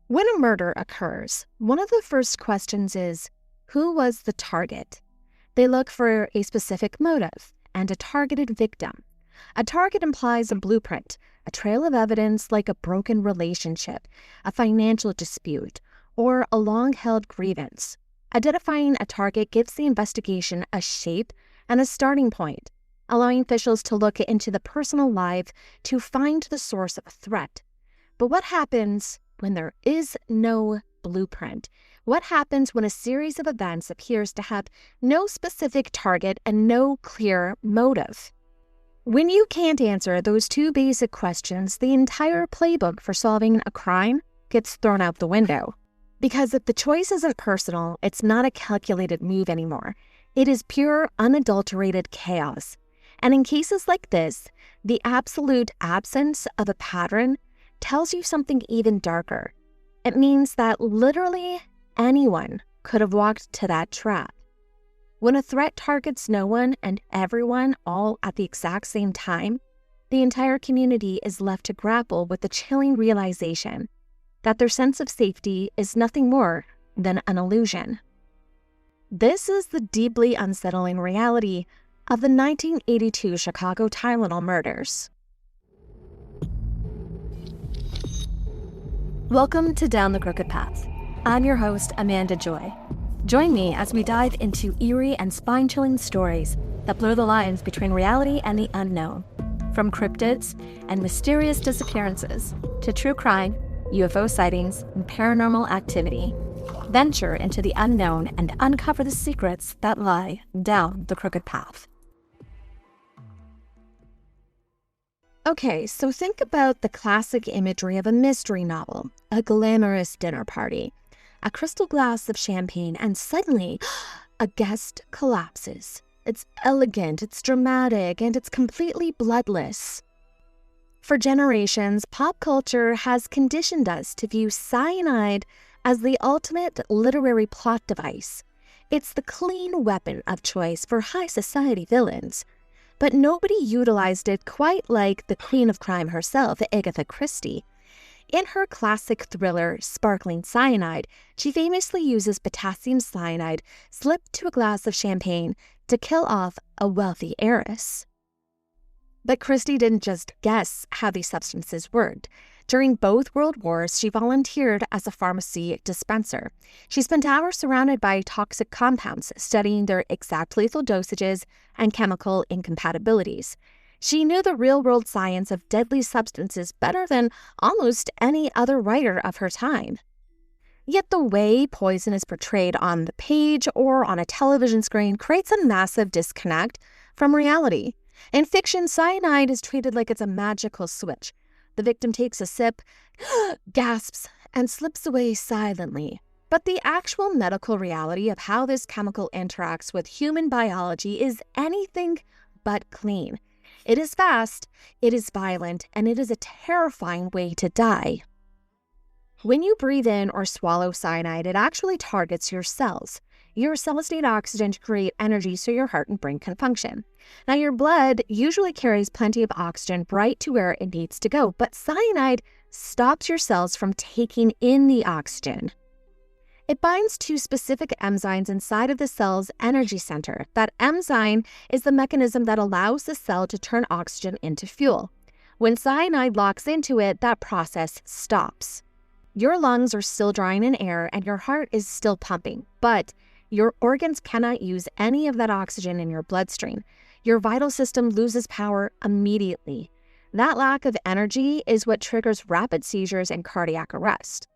When a murder occurs, one of the first questions is, who was the target? They look for a specific motive and a targeted victim. A target implies a blueprint, a trail of evidence like a broken relationship, a financial dispute, or a long-held grievance. Identifying a target gives the investigation a shape and a starting point, allowing officials to look into the personal life to find the source of a threat. But what happens when there is no blueprint? What happens when a series of events appears to have no specific target and no clear motive? When you can't answer those two basic questions, the entire playbook for solving a crime gets thrown out the window. Because if the choice isn't personal, it's not a calculated move anymore. It is pure, unadulterated chaos. And in cases like this, the absolute absence of a pattern tells you something even darker. It means that literally anyone could have walked to that trap. When a threat targets no one and everyone all at the exact same time, the entire community is left to grapple with the chilling realization that their sense of safety is nothing more than an illusion. This is the deeply unsettling reality of the 1982 Chicago Tylenol murders. Welcome to Down the Crooked Path. I'm your host, Amanda Joy. Join me as we dive into eerie and spine-chilling stories that blur the lines between reality and the unknown. From cryptids and mysterious disappearances to true crime, UFO sightings, and paranormal activity. Venture into the unknown and uncover the secrets that lie down the crooked path. Okay, so think about the classic imagery of a mystery novel, a glamorous dinner party, a crystal glass of champagne, and suddenly a guest collapses. It's elegant, it's dramatic, and it's completely bloodless. For generations, pop culture has conditioned us to view cyanide as the ultimate literary plot device. It's the clean weapon of choice for high society villains. But nobody utilized it quite like the queen of crime herself, Agatha Christie. In her classic thriller, Sparkling Cyanide, she famously uses potassium cyanide slipped to a glass of champagne to kill off a wealthy heiress. But Christie didn't just guess how these substances worked. During both World Wars, she volunteered as a pharmacy dispenser. She spent hours surrounded by toxic compounds, studying their exact lethal dosages and chemical incompatibilities. She knew the real-world science of deadly substances better than almost any other writer of her time. Yet the way poison is portrayed on the page or on a television screen creates a massive disconnect from reality. In fiction, cyanide is treated like it's a magical switch. The victim takes a sip, gasps, and slips away silently. But the actual medical reality of how this chemical interacts with human biology is anything but clean. It is fast, it is violent, and it is a terrifying way to die. When you breathe in or swallow cyanide, it actually targets your cells. Your cells need oxygen to create energy so your heart and brain can function. Now, your blood usually carries plenty of oxygen right to where it needs to go, but cyanide stops your cells from taking in the oxygen. It binds to specific enzymes inside of the cell's energy center. That enzyme is the mechanism that allows the cell to turn oxygen into fuel. When cyanide locks into it, that process stops. Your lungs are still drawing in air and your heart is still pumping, but your organs cannot use any of that oxygen in your bloodstream. Your vital system loses power immediately. That lack of energy is what triggers rapid seizures and cardiac arrest.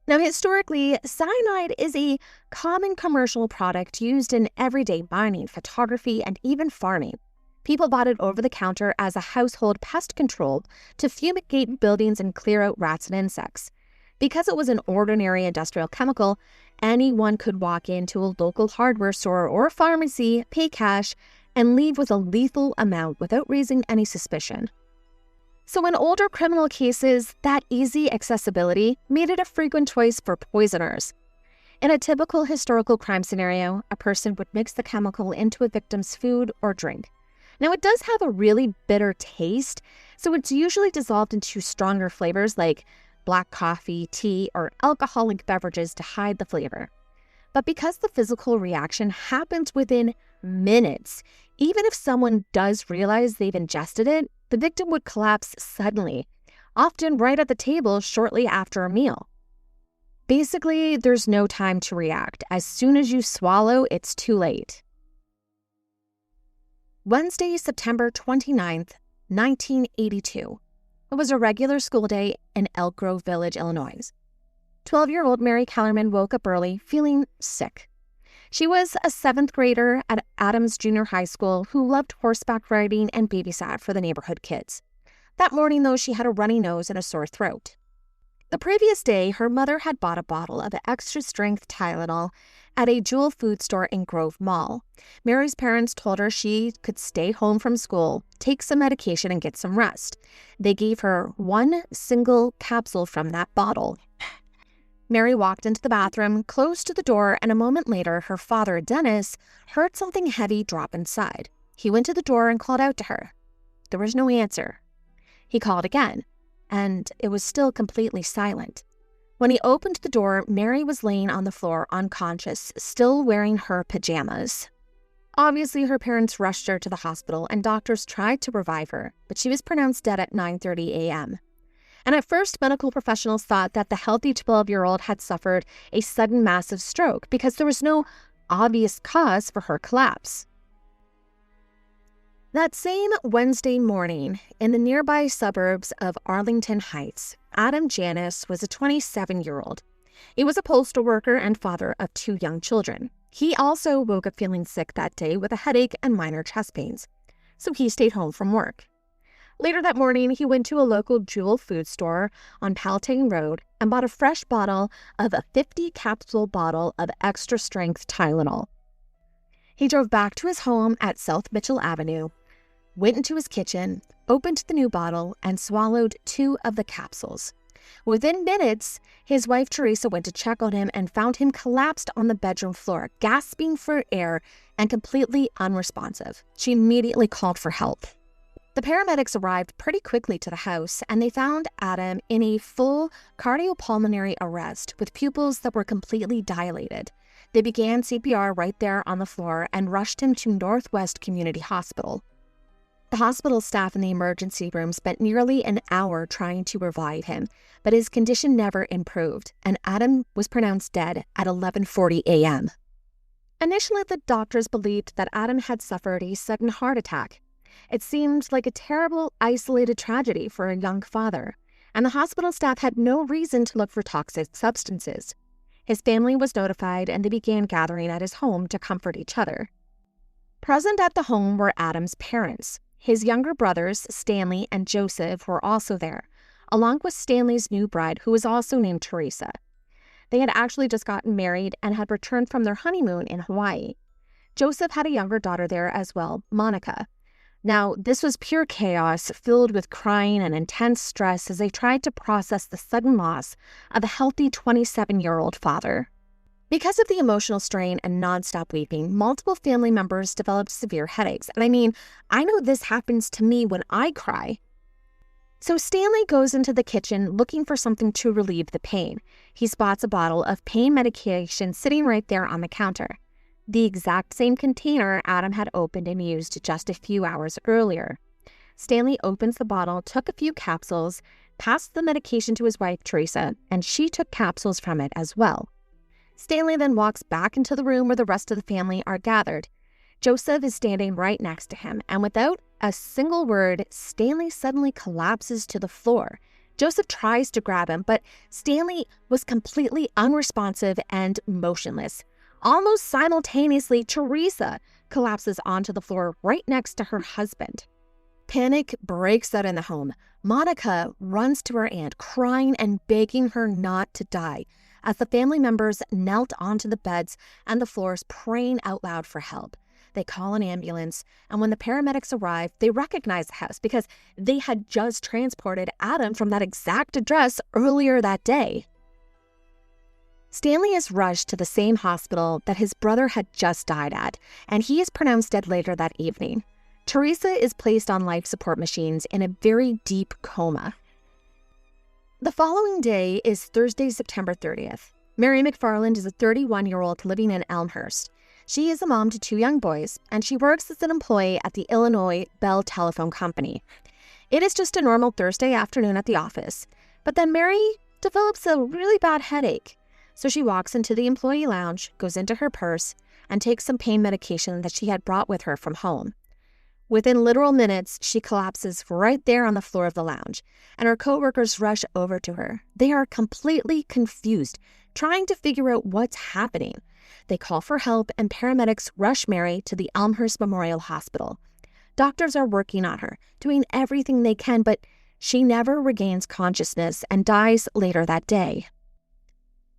Now, historically, cyanide is a common commercial product used in everyday mining, photography, and even farming. People bought it over the counter as a household pest control to fumigate buildings and clear out rats and insects. Because it was an ordinary industrial chemical, anyone could walk into a local hardware store or pharmacy, pay cash, and leave with a lethal amount without raising any suspicion. So in older criminal cases, that easy accessibility made it a frequent choice for poisoners. In a typical historical crime scenario, a person would mix the chemical into a victim's food or drink. Now, it does have a really bitter taste, so it's usually dissolved into stronger flavors like black coffee, tea, or alcoholic beverages to hide the flavor. But because the physical reaction happens within minutes, even if someone does realize they've ingested it, the victim would collapse suddenly, often right at the table shortly after a meal. Basically, there's no time to react. As soon as you swallow, it's too late. Wednesday, September 29th, 1982. It was a regular school day in Elk Grove Village, Illinois. 12-year-old Mary Kellerman woke up early, feeling sick. She was a 7th grader at Adams Junior High School who loved horseback riding and babysat for the neighborhood kids. That morning, though, she had a runny nose and a sore throat. The previous day, her mother had bought a bottle of extra-strength Tylenol at a Jewel food store in Grove Mall. Mary's parents told her she could stay home from school, take some medication, and get some rest. They gave her one single capsule from that bottle. Mary walked into the bathroom, closed to the door, and a moment later, her father, Dennis, heard something heavy drop inside. He went to the door and called out to her. There was no answer. He called again, and it was still completely silent. When he opened the door, Mary was laying on the floor unconscious, still wearing her pajamas. Obviously, her parents rushed her to the hospital, and doctors tried to revive her, but she was pronounced dead at 9:30 a.m. And at first, medical professionals thought that the healthy 12-year-old had suffered a sudden massive stroke because there was no obvious cause for her collapse. That same Wednesday morning, in the nearby suburbs of Arlington Heights, Adam Janis was a 27-year-old. He was a postal worker and father of 2 young children. He also woke up feeling sick that day with a headache and minor chest pains, so he stayed home from work. Later that morning, he went to a local Jewel food store on Palatine Road and bought a fresh bottle of a 50-capsule bottle of extra-strength Tylenol. He drove back to his home at South Mitchell Avenue, went into his kitchen, opened the new bottle, and swallowed 2 of the capsules. Within minutes, his wife Teresa went to check on him and found him collapsed on the bedroom floor, gasping for air and completely unresponsive. She immediately called for help. The paramedics arrived pretty quickly to the house, and they found Adam in a full cardiopulmonary arrest with pupils that were completely dilated. They began CPR right there on the floor and rushed him to Northwest Community Hospital. The hospital staff in the emergency room spent nearly an hour trying to revive him, but his condition never improved, and Adam was pronounced dead at 11:40 a.m. Initially, the doctors believed that Adam had suffered a sudden heart attack. It seemed like a terrible, isolated tragedy for a young father, and the hospital staff had no reason to look for toxic substances. His family was notified, and they began gathering at his home to comfort each other. Present at the home were Adam's parents. His younger brothers, Stanley and Joseph, were also there, along with Stanley's new bride, who was also named Teresa. They had actually just gotten married and had returned from their honeymoon in Hawaii. Joseph had a younger daughter there as well, Monica. Now, this was pure chaos, filled with crying and intense stress as they tried to process the sudden loss of a healthy 27-year-old father. Because of the emotional strain and nonstop weeping, multiple family members developed severe headaches. And I know this happens to me when I cry. So Stanley goes into the kitchen looking for something to relieve the pain. He spots a bottle of pain medication sitting right there on the counter, the exact same container Adam had opened and used just a few hours earlier. Stanley opens the bottle, took a few capsules, passed the medication to his wife, Teresa, and she took capsules from it as well. Stanley then walks back into the room where the rest of the family are gathered. Joseph is standing right next to him, and without a single word, Stanley suddenly collapses to the floor. Joseph tries to grab him, but Stanley was completely unresponsive and motionless. Almost simultaneously, Teresa collapses onto the floor right next to her husband. Panic breaks out in the home. Monica runs to her aunt, crying and begging her not to die, as the family members knelt onto the beds and the floors, praying out loud for help. They call an ambulance, and when the paramedics arrive, they recognize the house because they had just transported Adam from that exact address earlier that day. Stanley is rushed to the same hospital that his brother had just died at, and he is pronounced dead later that evening. Teresa is placed on life support machines in a very deep coma. The following day is Thursday, September 30th. Mary McFarland is a 31-year-old living in Elmhurst. She is a mom to 2 young boys, and she works as an employee at the Illinois Bell Telephone Company. It is just a normal Thursday afternoon at the office, but then Mary develops a really bad headache. So she walks into the employee lounge, goes into her purse, and takes some pain medication that she had brought with her from home. Within literal minutes, she collapses right there on the floor of the lounge, and her coworkers rush over to her. They are completely confused, trying to figure out what's happening. They call for help, and paramedics rush Mary to the Elmhurst Memorial Hospital. Doctors are working on her, doing everything they can, but she never regains consciousness and dies later that day.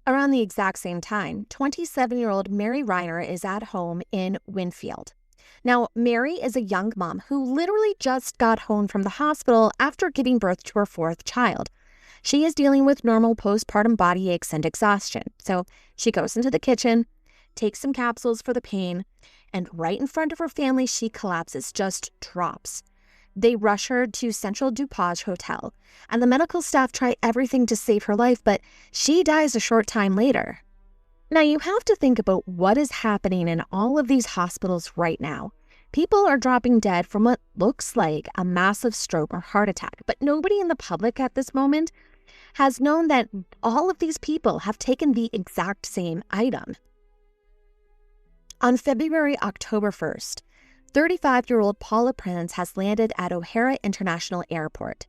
Around the exact same time, 27-year-old Mary Reiner is at home in Winfield. Now, Mary is a young mom who literally just got home from the hospital after giving birth to her 4th child. She is dealing with normal postpartum body aches and exhaustion, so she goes into the kitchen, takes some capsules for the pain, and right in front of her family, she collapses, just drops. They rush her to Central DuPage Hotel, and the medical staff try everything to save her life, but she dies a short time later. Now, you have to think about what is happening in all of these hospitals right now. People are dropping dead from what looks like a massive stroke or heart attack, but nobody in the public at this moment has known that all of these people have taken the exact same item. On October 1st, 35-year-old Paula Prince has landed at O'Hare International Airport.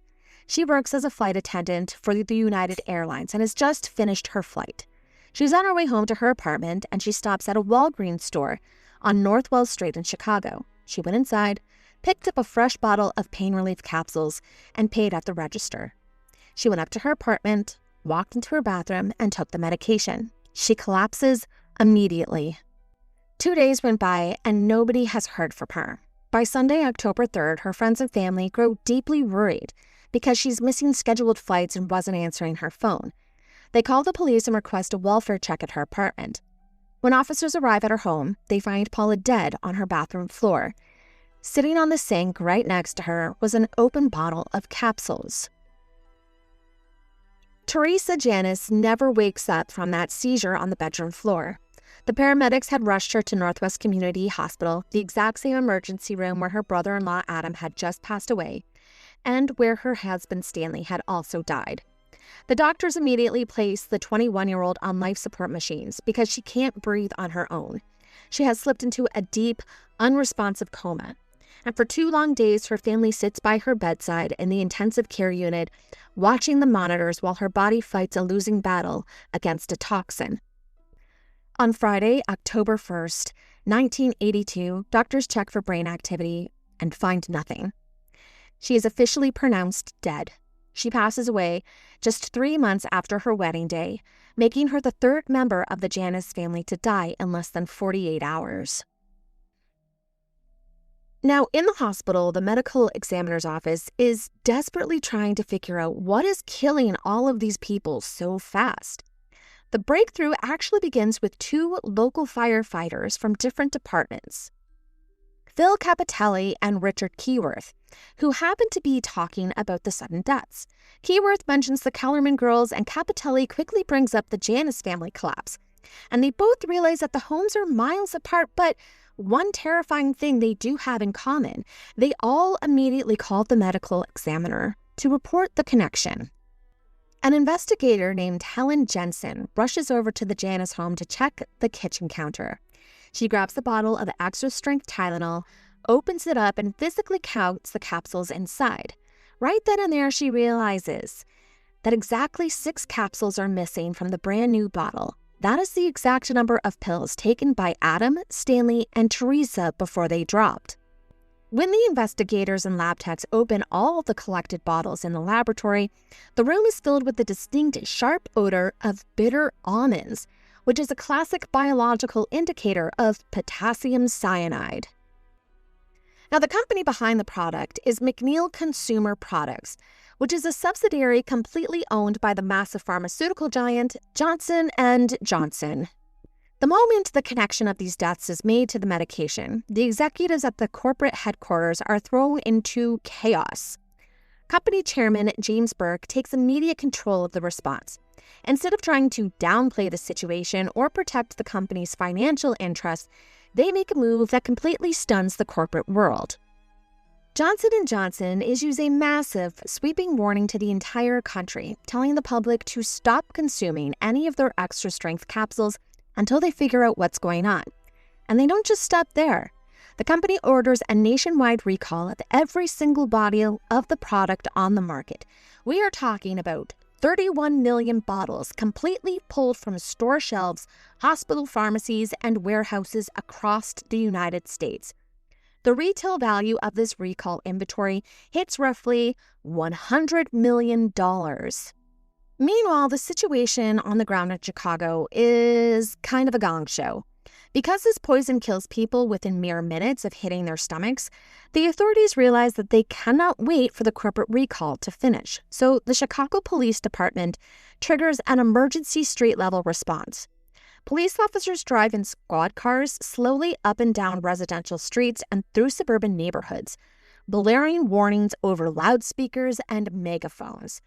She works as a flight attendant for the United Airlines and has just finished her flight. She's on her way home to her apartment, and she stops at a Walgreens store on North Wells Street in Chicago. She went inside, picked up a fresh bottle of pain relief capsules, and paid at the register. She went up to her apartment, walked into her bathroom, and took the medication. She collapses immediately. 2 days went by, and nobody has heard from her. By Sunday, October 3rd, her friends and family grow deeply worried because she's missing scheduled flights and wasn't answering her phone. They call the police and request a welfare check at her apartment. When officers arrive at her home, they find Paula dead on her bathroom floor. Sitting on the sink right next to her was an open bottle of capsules. Teresa Janis never wakes up from that seizure on the bedroom floor. The paramedics had rushed her to Northwest Community Hospital, the exact same emergency room where her brother-in-law Adam had just passed away, and where her husband Stanley had also died. The doctors immediately placed the 21-year-old on life support machines because she can't breathe on her own. She has slipped into a deep, unresponsive coma. And for 2 long days, her family sits by her bedside in the intensive care unit, watching the monitors while her body fights a losing battle against a toxin. On Friday, October 1st, 1982, doctors check for brain activity and find nothing. She is officially pronounced dead. She passes away just 3 months after her wedding day, making her the 3rd member of the Janis family to die in less than 48 hours. Now, in the hospital, the medical examiner's office is desperately trying to figure out what is killing all of these people so fast. The breakthrough actually begins with 2 local firefighters from different departments, Phil Capitelli and Richard Keyworth, who happen to be talking about the sudden deaths. Keyworth mentions the Kellerman girls, and Capitelli quickly brings up the Janis family collapse. And they both realize that the homes are miles apart, but one terrifying thing they do have in common: they all immediately called the medical examiner to report the connection. An investigator named Helen Jensen rushes over to the Janis home to check the kitchen counter. She grabs the bottle of extra-strength Tylenol, opens it up, and physically counts the capsules inside. Right then and there, she realizes that exactly 6 capsules are missing from the brand new bottle. That is the exact number of pills taken by Adam, Stanley, and Teresa before they dropped. When the investigators and lab techs open all the collected bottles in the laboratory, the room is filled with the distinct sharp odor of bitter almonds, which is a classic biological indicator of potassium cyanide. Now, the company behind the product is McNeil Consumer Products, which is a subsidiary completely owned by the massive pharmaceutical giant Johnson & Johnson. The moment the connection of these deaths is made to the medication, the executives at the corporate headquarters are thrown into chaos. Company chairman James Burke takes immediate control of the response. Instead of trying to downplay the situation or protect the company's financial interests, they make a move that completely stuns the corporate world. Johnson & Johnson issues a massive, sweeping warning to the entire country, telling the public to stop consuming any of their extra-strength capsules until they figure out what's going on. And they don't just stop there. The company orders a nationwide recall of every single bottle of the product on the market. We are talking about 31 million bottles completely pulled from store shelves, hospital pharmacies, and warehouses across the United States. The retail value of this recall inventory hits roughly $100 million. Meanwhile, the situation on the ground in Chicago is kind of a gong show. Because this poison kills people within mere minutes of hitting their stomachs, the authorities realize that they cannot wait for the corporate recall to finish. So the Chicago Police Department triggers an emergency street-level response. Police officers drive in squad cars slowly up and down residential streets and through suburban neighborhoods, blaring warnings over loudspeakers and megaphones.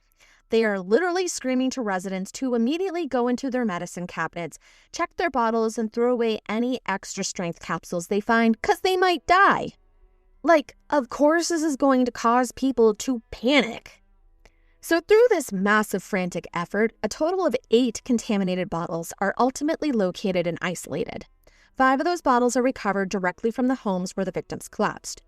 They are literally screaming to residents to immediately go into their medicine cabinets, check their bottles, and throw away any extra-strength capsules they find because they might die. Like, of course this is going to cause people to panic. So through this massive frantic effort, a total of 8 contaminated bottles are ultimately located and isolated. 5 of those bottles are recovered directly from the homes where the victims collapsed.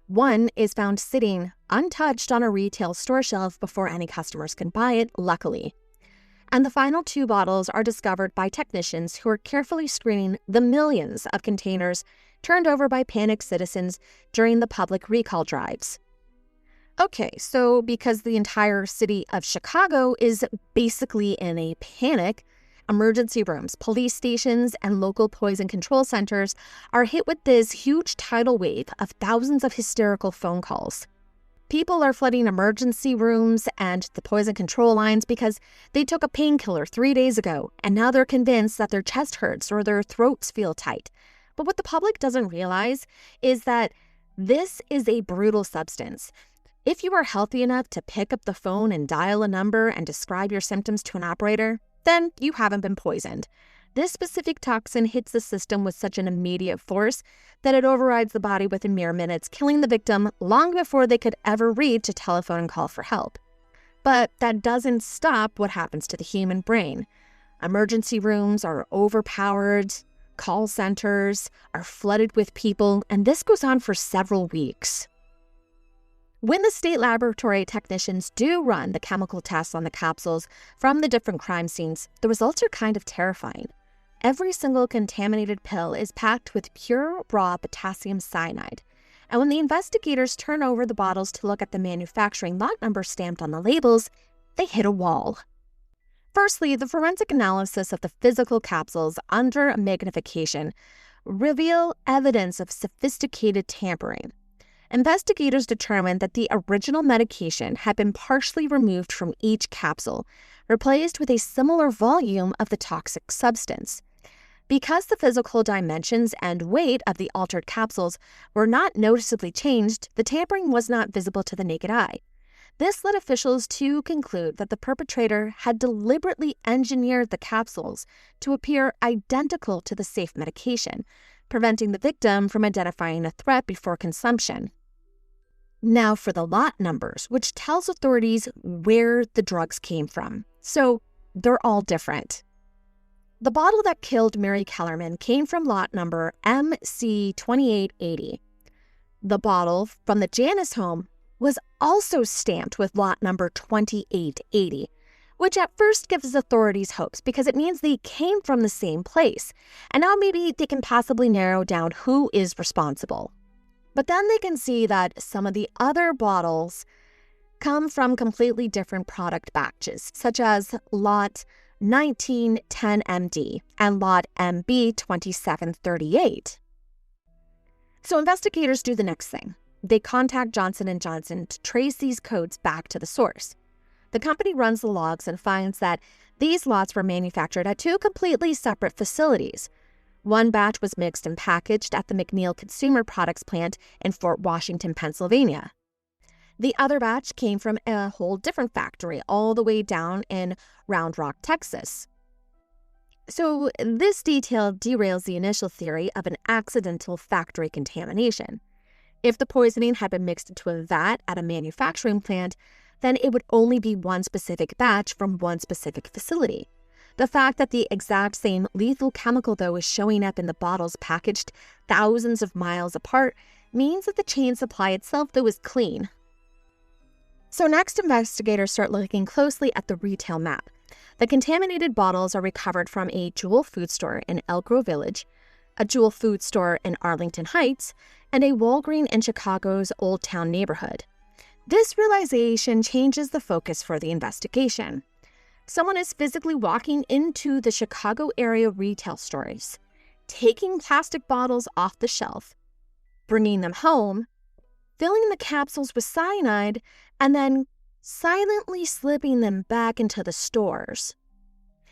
1 is found sitting untouched on a retail store shelf before any customers can buy it, luckily. And the final 2 bottles are discovered by technicians who are carefully screening the millions of containers turned over by panicked citizens during the public recall drives. Okay, so because the entire city of Chicago is basically in a panic, emergency rooms, police stations, and local poison control centers are hit with this huge tidal wave of thousands of hysterical phone calls. People are flooding emergency rooms and the poison control lines because they took a painkiller 3 days ago and now they're convinced that their chest hurts or their throats feel tight. But what the public doesn't realize is that this is a brutal substance. If you are healthy enough to pick up the phone and dial a number and describe your symptoms to an operator, then you haven't been poisoned. This specific toxin hits the system with such an immediate force that it overrides the body within mere minutes, killing the victim long before they could ever reach a telephone and call for help. But that doesn't stop what happens to the human brain. Emergency rooms are overpowered, call centers are flooded with people, and this goes on for several weeks. When the state laboratory technicians do run the chemical tests on the capsules from the different crime scenes, the results are kind of terrifying. Every single contaminated pill is packed with pure, raw potassium cyanide. And when the investigators turn over the bottles to look at the manufacturing lot number stamped on the labels, they hit a wall. Firstly, the forensic analysis of the physical capsules under magnification reveal evidence of sophisticated tampering. Investigators determined that the original medication had been partially removed from each capsule, replaced with a similar volume of the toxic substance. Because the physical dimensions and weight of the altered capsules were not noticeably changed, the tampering was not visible to the naked eye. This led officials to conclude that the perpetrator had deliberately engineered the capsules to appear identical to the safe medication, preventing the victim from identifying a threat before consumption. Now for the lot numbers, which tells authorities where the drugs came from. So they're all different. The bottle that killed Mary Kellerman came from lot number MC2880. The bottle from the Janice home was also stamped with lot number 2880, which at first gives authorities hopes because it means they came from the same place, and now maybe they can possibly narrow down who is responsible. But then they can see that some of the other bottles come from completely different product batches, such as lot 1910MD and lot MB2738. So investigators do the next thing. They contact Johnson & Johnson to trace these codes back to the source. The company runs the logs and finds that these lots were manufactured at 2 completely separate facilities. One batch was mixed and packaged at the McNeil Consumer Products plant in Fort Washington, Pennsylvania. The other batch came from a whole different factory all the way down in Round Rock, Texas. So this detail derails the initial theory of an accidental factory contamination. If the poisoning had been mixed into a vat at a manufacturing plant, then it would only be one specific batch from one specific facility. The fact that the exact same lethal chemical, though, is showing up in the bottles packaged thousands of miles apart means that the chain supply itself, though, is clean. So next, investigators start looking closely at the retail map. The contaminated bottles are recovered from a Jewel food store in Elk Grove Village, a Jewel food store in Arlington Heights, and a Walgreens in Chicago's Old Town neighborhood. This realization changes the focus for the investigation. Someone is physically walking into the Chicago area retail stores, taking plastic bottles off the shelf, bringing them home, filling the capsules with cyanide, and then silently slipping them back into the stores.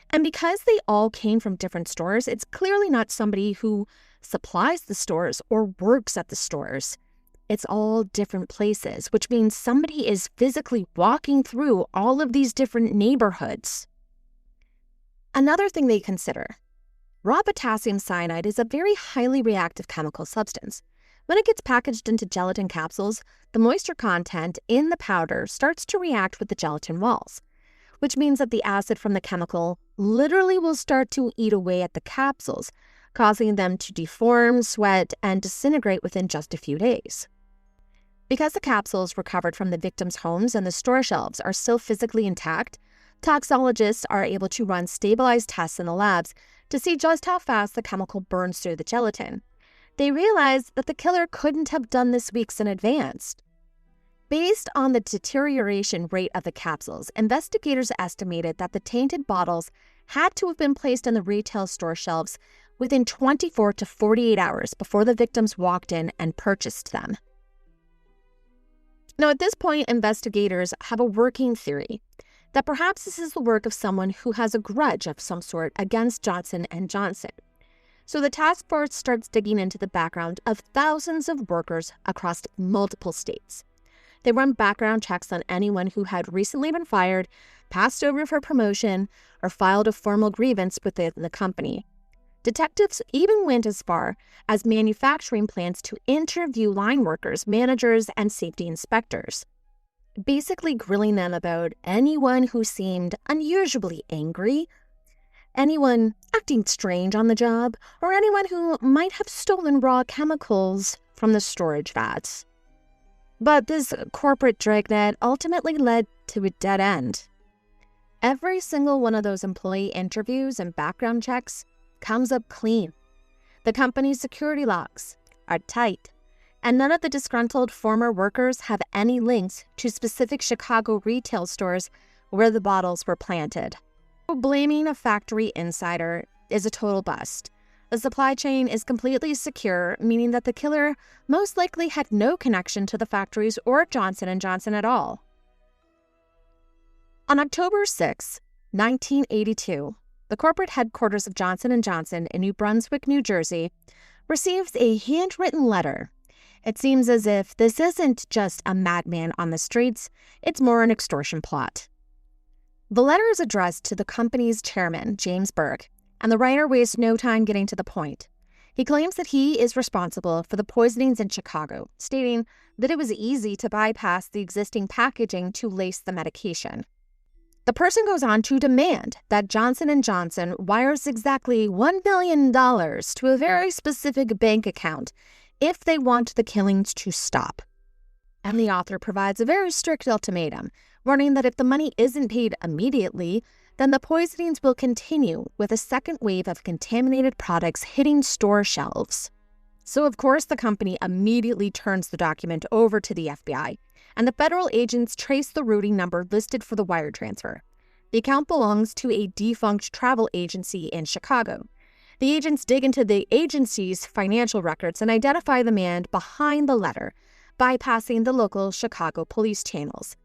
And because they all came from different stores, it's clearly not somebody who supplies the stores or works at the stores. It's all different places, which means somebody is physically walking through all of these different neighborhoods. Another thing they consider: raw potassium cyanide is a very highly reactive chemical substance. When it gets packaged into gelatin capsules, the moisture content in the powder starts to react with the gelatin walls, which means that the acid from the chemical literally will start to eat away at the capsules, causing them to deform, sweat, and disintegrate within just a few days. Because the capsules recovered from the victims' homes and the store shelves are still physically intact, toxicologists are able to run stabilized tests in the labs to see just how fast the chemical burns through the gelatin. They realized that the killer couldn't have done this weeks in advance. Based on the deterioration rate of the capsules, investigators estimated that the tainted bottles had to have been placed on the retail store shelves within 24 to 48 hours before the victims walked in and purchased them. Now, at this point, investigators have a working theory that perhaps this is the work of someone who has a grudge of some sort against Johnson & Johnson. So the task force starts digging into the background of thousands of workers across multiple states. They run background checks on anyone who had recently been fired, passed over for promotion, or filed a formal grievance within the company. Detectives even went as far as manufacturing plants to interview line workers, managers, and safety inspectors, basically grilling them about anyone who seemed unusually angry, anyone acting strange on the job, or anyone who might have stolen raw chemicals from the storage vats. But this corporate dragnet ultimately led to a dead end. Every single one of those employee interviews and background checks comes up clean. The company's security locks are tight, and none of the disgruntled former workers have any links to specific Chicago retail stores where the bottles were planted. Blaming a factory insider is a total bust. The supply chain is completely secure, meaning that the killer most likely had no connection to the factories or Johnson & Johnson at all. On October 6, 1982, the corporate headquarters of Johnson & Johnson in New Brunswick, New Jersey, receives a handwritten letter. It seems as if this isn't just a madman on the streets, it's more an extortion plot. The letter is addressed to the company's chairman, James Berg, and the writer wastes no time getting to the point. He claims that he is responsible for the poisonings in Chicago, stating that it was easy to bypass the existing packaging to lace the medication. The person goes on to demand that Johnson & Johnson wires exactly $1 million to a very specific bank account if they want the killings to stop. And the author provides a very strict ultimatum, warning that if the money isn't paid immediately, then the poisonings will continue with a second wave of contaminated products hitting store shelves. So, of course, the company immediately turns the document over to the FBI, and the federal agents trace the routing number listed for the wire transfer. The account belongs to a defunct travel agency in Chicago. The agents dig into the agency's financial records and identify the man behind the letter, bypassing the local Chicago police channels.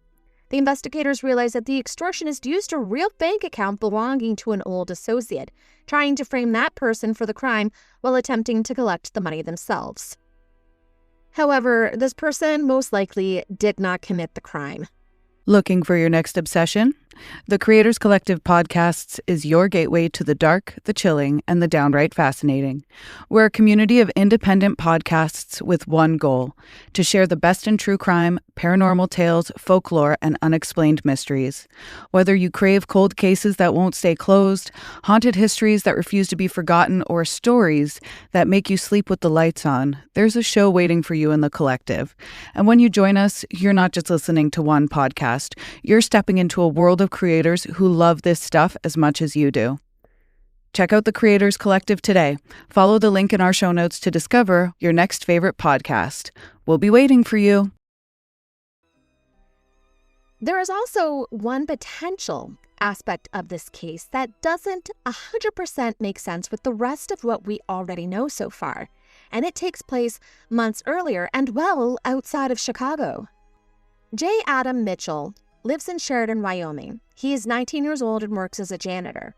The investigators realize that the extortionist used a real bank account belonging to an old associate, trying to frame that person for the crime while attempting to collect the money themselves. However, this person most likely did not commit the crime. Looking for your next obsession? The Creators Collective Podcasts is your gateway to the dark, the chilling, and the downright fascinating. We're a community of independent podcasts with one goal: to share the best in true crime, paranormal tales, folklore, and unexplained mysteries. Whether you crave cold cases that won't stay closed, haunted histories that refuse to be forgotten, or stories that make you sleep with the lights on, there's a show waiting for you in the collective. And when you join us, you're not just listening to one podcast. You're stepping into a world of creators who love this stuff as much as you do. Check out the Creators Collective today. Follow the link in our show notes to discover your next favorite podcast. We'll be waiting for you. There is also one potential aspect of this case that doesn't 100% make sense with the rest of what we already know so far, and it takes place months earlier and well outside of Chicago. J. Adam Mitchell lives in Sheridan, Wyoming. He is 19 years old and works as a janitor.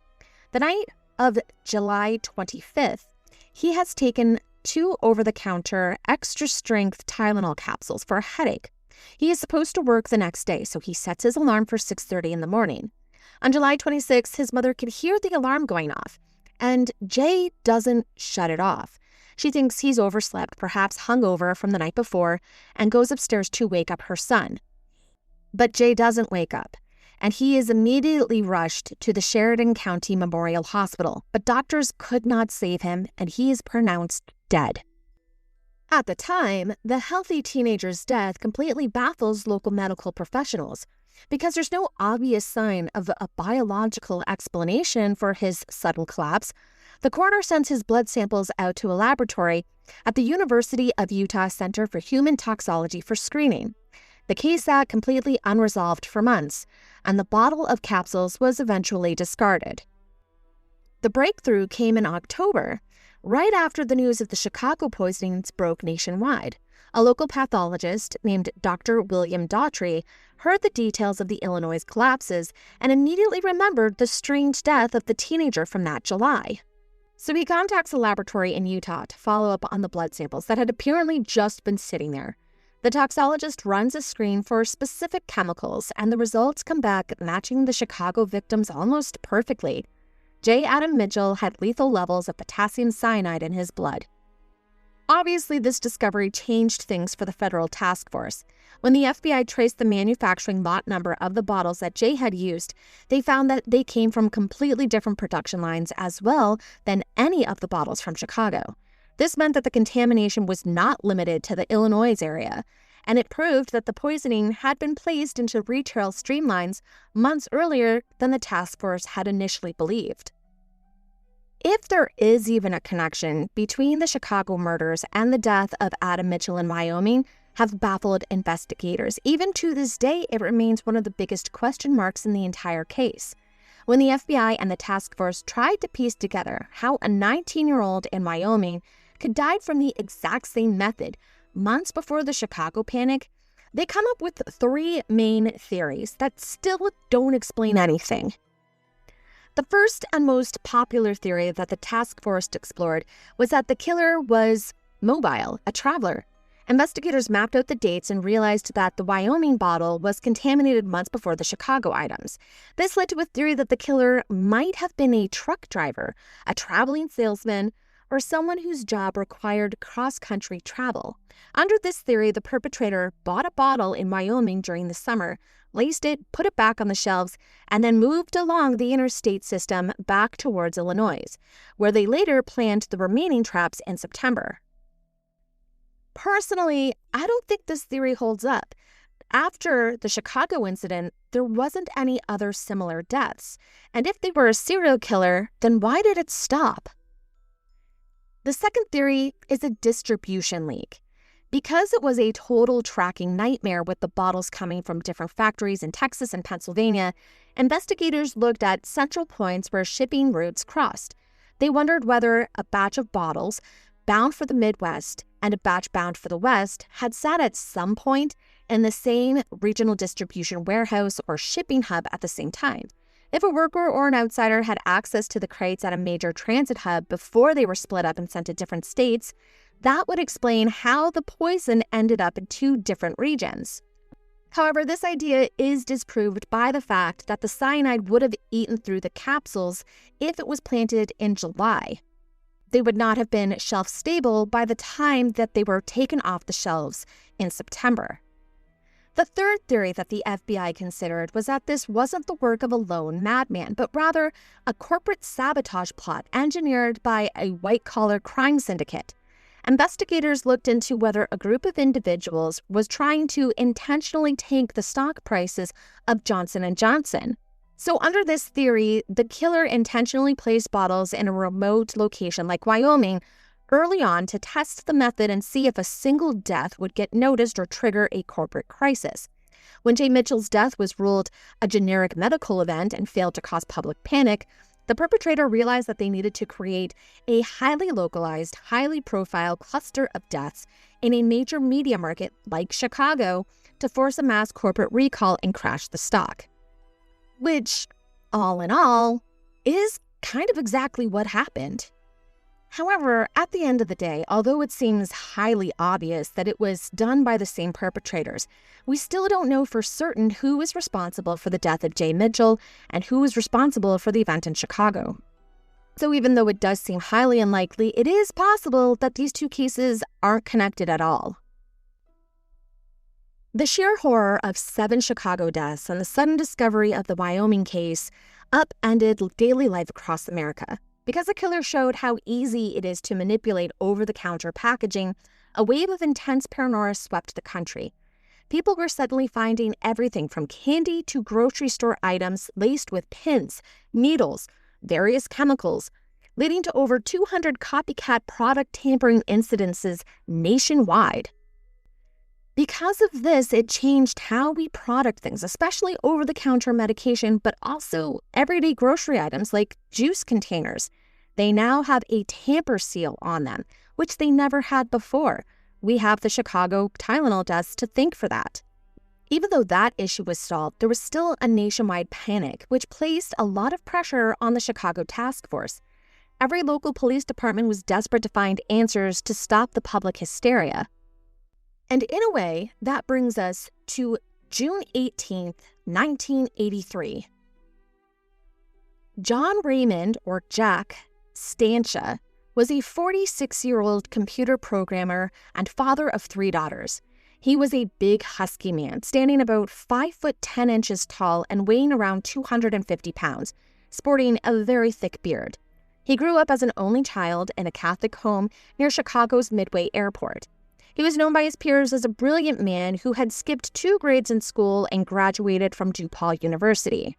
The night of July 25th, he has taken 2 over-the-counter extra-strength Tylenol capsules for a headache. He is supposed to work the next day, so he sets his alarm for 6:30 in the morning. On July 26th, his mother could hear the alarm going off, and Jay doesn't shut it off. She thinks he's overslept, perhaps hungover from the night before, and goes upstairs to wake up her son. But Jay doesn't wake up, and he is immediately rushed to the Sheridan County Memorial Hospital, but doctors could not save him, and he is pronounced dead. At the time, the healthy teenager's death completely baffles local medical professionals because there's no obvious sign of a biological explanation for his sudden collapse. The coroner sends his blood samples out to a laboratory at the University of Utah Center for Human Toxicology for screening. The case sat completely unresolved for months, and the bottle of capsules was eventually discarded. The breakthrough came in October, right after the news of the Chicago poisonings broke nationwide. A local pathologist named Dr. William Daughtry heard the details of the Illinois collapses and immediately remembered the strange death of the teenager from that July. So he contacts a laboratory in Utah to follow up on the blood samples that had apparently just been sitting there. The toxologist runs a screen for specific chemicals, and the results come back matching the Chicago victims almost perfectly. J. Adam Mitchell had lethal levels of potassium cyanide in his blood. Obviously, this discovery changed things for the federal task force. When the FBI traced the manufacturing lot number of the bottles that Jay had used, they found that they came from completely different production lines as well than any of the bottles from Chicago. This meant that the contamination was not limited to the Illinois area, and it proved that the poisoning had been placed into retail streamlines months earlier than the task force had initially believed. If there is even a connection between the Chicago murders and the death of Adam Mitchell in Wyoming, have baffled investigators. Even to this day, it remains one of the biggest question marks in the entire case. When the FBI and the task force tried to piece together how a 19-year-old in Wyoming could die from the exact same method months before the Chicago panic, they come up with 3 main theories that still don't explain anything. The first and most popular theory that the task force explored was that the killer was mobile, a traveler. Investigators mapped out the dates and realized that the Wyoming bottle was contaminated months before the Chicago items. This led to a theory that the killer might have been a truck driver, a traveling salesman, or someone whose job required cross-country travel. Under this theory, the perpetrator bought a bottle in Wyoming during the summer, laced it, put it back on the shelves, and then moved along the interstate system back towards Illinois, where they later planned the remaining traps in September. Personally, I don't think this theory holds up. After the Chicago incident, there wasn't any other similar deaths, and if they were a serial killer, then why did it stop? The second theory is a distribution leak. Because it was a total tracking nightmare with the bottles coming from different factories in Texas and Pennsylvania, investigators looked at central points where shipping routes crossed. They wondered whether a batch of bottles bound for the Midwest and a batch bound for the West had sat at some point in the same regional distribution warehouse or shipping hub at the same time. If a worker or an outsider had access to the crates at a major transit hub before they were split up and sent to different states, That would explain how the poison ended up in two different regions. However, this idea is disproved by the fact that the cyanide would have eaten through the capsules if it was planted in July. They would not have been shelf-stable by the time that they were taken off the shelves in September. The third theory that the FBI considered was that this wasn't the work of a lone madman, but rather a corporate sabotage plot engineered by a white-collar crime syndicate. Investigators looked into whether a group of individuals was trying to intentionally tank the stock prices of Johnson & Johnson. So under this theory, the killer intentionally placed bottles in a remote location like Wyoming early on to test the method and see if a single death would get noticed or trigger a corporate crisis. When Jay Mitchell's death was ruled a generic medical event and failed to cause public panic, the perpetrator realized that they needed to create a highly localized, highly profile cluster of deaths in a major media market like Chicago to force a mass corporate recall and crash the stock. Which, all in all, is kind of exactly what happened. However, at the end of the day, although it seems highly obvious that it was done by the same perpetrators, we still don't know for certain who is responsible for the death of Jay Mitchell and who is responsible for the event in Chicago. So even though it does seem highly unlikely, it is possible that these two cases aren't connected at all. The sheer horror of 7 Chicago deaths and the sudden discovery of the Wyoming case upended daily life across America. Because the killer showed how easy it is to manipulate over-the-counter packaging, a wave of intense paranoia swept the country. People were suddenly finding everything from candy to grocery store items laced with pins, needles, various chemicals, leading to over 200 copycat product tampering incidences nationwide. Because of this, it changed how we product things, especially over-the-counter medication, but also everyday grocery items like juice containers. They now have a tamper seal on them, which they never had before. We have the Chicago Tylenol deaths to thank for that. Even though that issue was solved, there was still a nationwide panic, which placed a lot of pressure on the Chicago task force. Every local police department was desperate to find answers to stop the public hysteria. And in a way, that brings us to June 18th, 1983. John Raymond, or Jack, Stancha was a 46-year-old computer programmer and father of 3 daughters. He was a big, husky man, standing about 5 foot 10 inches tall and weighing around 250 pounds, sporting a very thick beard. He grew up as an only child in a Catholic home near Chicago's Midway Airport. He was known by his peers as a brilliant man who had skipped 2 grades in school and graduated from DePaul University.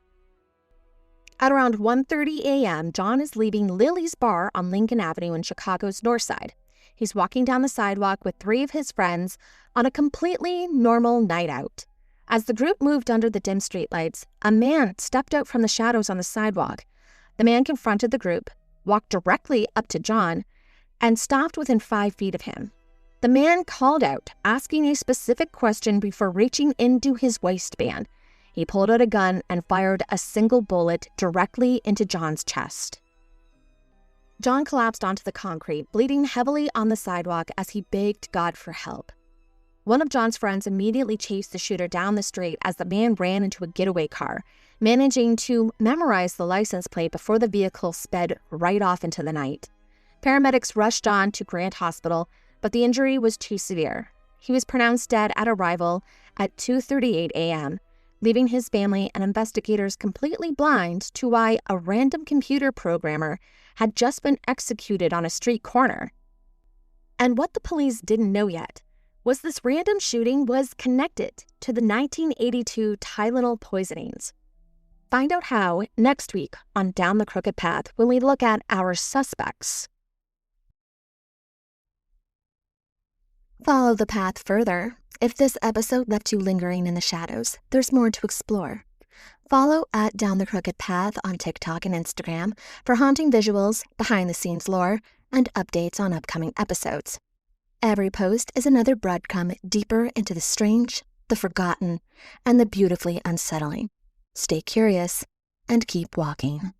At around 1:30 a.m., John is leaving Lily's Bar on Lincoln Avenue in Chicago's North Side. He's walking down the sidewalk with 3 of his friends on a completely normal night out. As the group moved under the dim streetlights, a man stepped out from the shadows on the sidewalk. The man confronted the group, walked directly up to John, and stopped within 5 feet of him. The man called out, asking a specific question before reaching into his waistband. He pulled out a gun and fired a single bullet directly into John's chest. John collapsed onto the concrete, bleeding heavily on the sidewalk as he begged God for help. One of John's friends immediately chased the shooter down the street as the man ran into a getaway car, managing to memorize the license plate before the vehicle sped right off into the night. Paramedics rushed John to Grant Hospital, but the injury was too severe. He was pronounced dead at arrival at 2:38 a.m., leaving his family and investigators completely blind to why a random computer programmer had just been executed on a street corner. And what the police didn't know yet was this random shooting was connected to the 1982 Tylenol poisonings. Find out how next week on Down the Crooked Path when we look at our suspects. Follow the path further. If this episode left you lingering in the shadows, there's more to explore. Follow at Down the Crooked Path on TikTok and Instagram for haunting visuals, behind-the-scenes lore, and updates on upcoming episodes. Every post is another breadcrumb deeper into the strange, the forgotten, and the beautifully unsettling. Stay curious and keep walking.